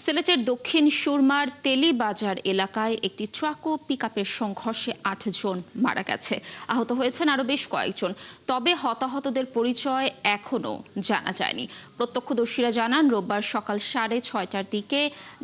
সিলেটের দক্ষিণ সুরমার তেলিবাজার এলাকায় একটি ট্রাক ও পিকআপের সংঘর্ষে ৮ জন মারা গেছে। আহত হয়েছেন আরও বেশ কয়েকজন। তবে হতাহতদের পরিচয় এখনও জানা যায়নি। প্রত্যক্ষদর্শীরা জানান, রোববার সকাল 6:30টার দিকে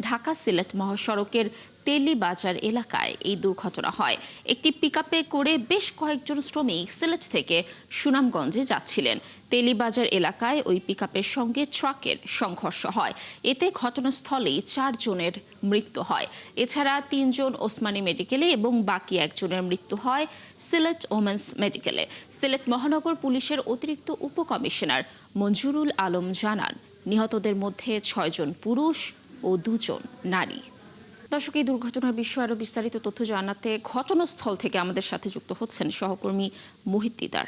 ঢাকা সিলেট মহাসড়কের তেলিবাজার এলাকায় এই দুর্ঘটনা হয়। একটি পিকআপে করে বেশ কয়েকজন শ্রমিক সিলেট থেকে সুনামগঞ্জে যাচ্ছিলেন। তেলিবাজার এলাকায় ওই পিকআপের সঙ্গে ট্রাকের সংঘর্ষ হয়। এতে ঘটনাস্থলেই 4 জনের মৃত্যু হয়। এছাড়া 3 জন ওসমানী মেডিকেলে এবং বাকি একজনের মৃত্যু হয় সিলেট ওমেন্স মেডিকেলে। সিলেট মহানগর পুলিশের অতিরিক্ত উপকমিশনার মঞ্জুরুল আলম জানান, নিহতদের মধ্যে 6 জন পুরুষ ও 2 জন নারী। দর্শক, এই দুর্ঘটনার বিষয়ে আরও বিস্তারিত তথ্য জানাতে ঘটনাস্থল থেকে আমাদের সাথে যুক্ত হচ্ছেন সহকর্মী মোহিত দিদার।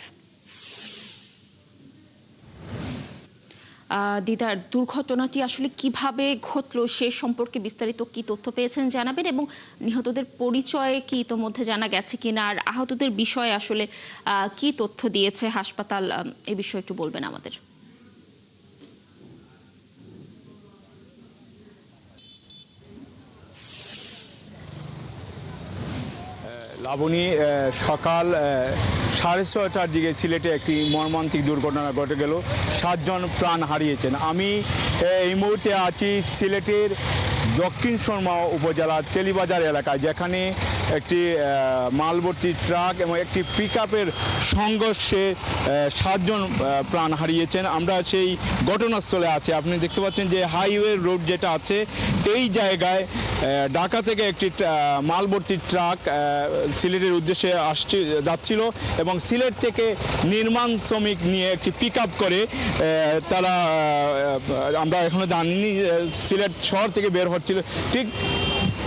দিদার, দুর্ঘটনাটি আসলে কিভাবে ঘটলো সে সম্পর্কে বিস্তারিত কি তথ্য পেয়েছেন জানাবেন, এবং নিহতদের পরিচয় কি ইতোমধ্যে জানা গেছে কিনা, আর আহতদের বিষয়ে আসলে কি তথ্য দিয়েছে হাসপাতাল, এ বিষয়ে একটু বলবেন আমাদের। লাবণী, সকাল 6:30টার দিকে সিলেটে একটি মর্মান্তিক দুর্ঘটনা ঘটে গেল। 7 জন প্রাণ হারিয়েছেন। আমি এই মুহূর্তে আছি সিলেটের দক্ষিণ সুরমা উপজেলার তেলিবাজার এলাকায়, যেখানে একটি মালভর্তি ট্রাক এবং একটি পিকআপের সংঘর্ষে 7 জন প্রাণ হারিয়েছেন। আমরা সেই ঘটনাস্থলে আছি। আপনি দেখতে পাচ্ছেন যে হাইওয়ে রোড যেটা আছে, এই জায়গায় ঢাকা থেকে একটি মালভর্তি ট্রাক সিলেটের উদ্দেশ্যে যাচ্ছিল এবং সিলেট থেকে নির্মাণ শ্রমিক নিয়ে একটি পিকআপ করে তারা, আমরা এখনো জানিনি, সিলেট শহর থেকে বের হচ্ছিল। ঠিক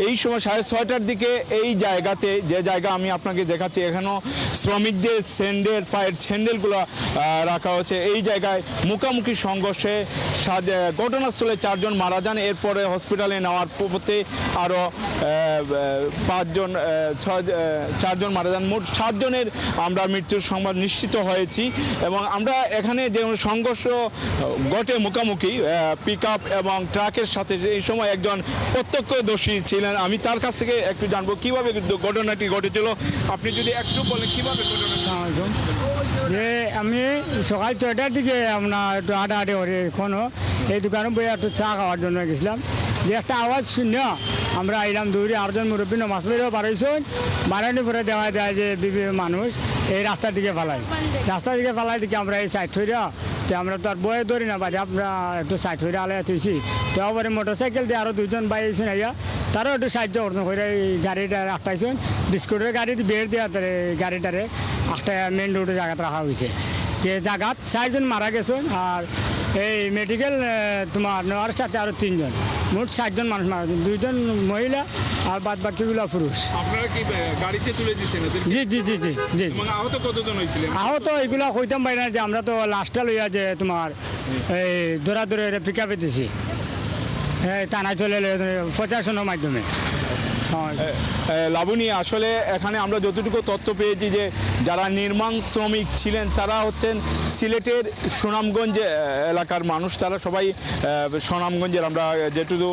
এই সময় 6:30টার দিকে এই জায়গাতে, যে জায়গা আমি আপনাকে দেখাচ্ছি, এখানেও শ্রমিকদের পায়ের স্যান্ডেলগুলো রাখা হচ্ছে। এই জায়গায় মুখোমুখি সংঘর্ষে ঘটনাস্থলে 4 জন মারা যান। এরপরে হসপিটালে নেওয়ার পথে আরও 4 জন মারা যান। মোট 7 জনের আমরা মৃত্যুর সংবাদ নিশ্চিত হয়েছি। এবং আমরা এখানে যে সংঘর্ষ ঘটে মুখোমুখি পিকআপ এবং ট্রাকের সাথে, এই সময় একজন প্রত্যক্ষদর্শী ছিলেন। আমি তার কাছ থেকে একটু জানবো কিভাবে ঘটনাটি ঘটেছিল। আপনি যদি একটু বলেন কিভাবে ঘটনা। যে আমি সকাল 6টার দিকে আপনার একটু হাঁটাহাঁটি করি, এখনও এই দোকানে বই একটু চা খাওয়ার জন্য গেছিলাম। যে একটা আওয়াজ শূন্য আমরা এলাম দৌড়ে, আরজন মুরব্বী মাছ বেরিয়েও বাড়াইছেন। বাড়ানোর পরে দেখা যায় যে বিভিন্ন মানুষ এই রাস্তার দিকে ফালাই দিকে আমরা এই সাইড হইরা, তো আমরা তো আর বয়ে ধরি না বাজে, আমরা একটু সাইড হইরা আলাই তুইছি। তো আবার মোটরসাইকেল দিয়ে আরও 2 জন ভাই আইসেন, আইয়া তারাও একটু সাহায্য করতেন করে এই গাড়িটা আটটাইছেন। বিস্কুটের গাড়ি বের দেওয়া গাড়িটারে একটা মেন রোডে জায়গাতে রাখা হয়েছে। যে জায়গাত 4 জন মারা গেছেন, আর এই মেডিকেল তোমার নেওয়ার সাথে আরও 3 জন, মোট 7 জন মানুষ মারা গেছেন। 2 জন মহিলা আর বাদ বাকিগুলো পুরুষ। আপনারা কি গাড়িতে তুলে দিচ্ছেন? জি। আহত কতজন হয়েছিলেন? আহত এগুলো কইতাম পাই না, যে আমরা তো লাস্টটা লইয়া যে তোমার এই দৌড়াদৌড়ি পিকআপে দিছি, টানা চলে প্রশাসনের মাধ্যমে। লাবণী, আসলে এখানে আমরা যতটুকু তথ্য পেয়েছি যে যারা নির্মাণ শ্রমিক ছিলেন তারা হচ্ছেন সিলেটের সুনামগঞ্জ এলাকার মানুষ। তারা সবাই সুনামগঞ্জের, আমরা যেটুকু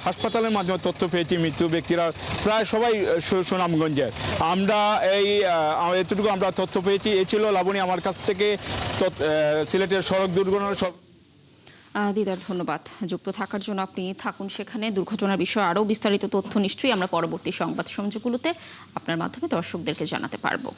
হাসপাতালের মাধ্যমে তথ্য পেয়েছি, মৃত্যু ব্যক্তিরা প্রায় সবাই সুনামগঞ্জের। আমরা এতটুকু আমরা তথ্য পেয়েছি। এ ছিল লাবণী আমার কাছ থেকে সিলেটের সড়ক দুর্ঘটনার। দিদার, ধন্যবাদ যুক্ত থাকার জন্য। আপনি থাকুন সেখানে। দুর্ঘটনার বিষয়ে আরও বিস্তারিত তথ্য নিশ্চয়ই আমরা পরবর্তী সংবাদ সংযোগগুলোতে আপনার মাধ্যমে দর্শকদেরকে জানাতে পারবো।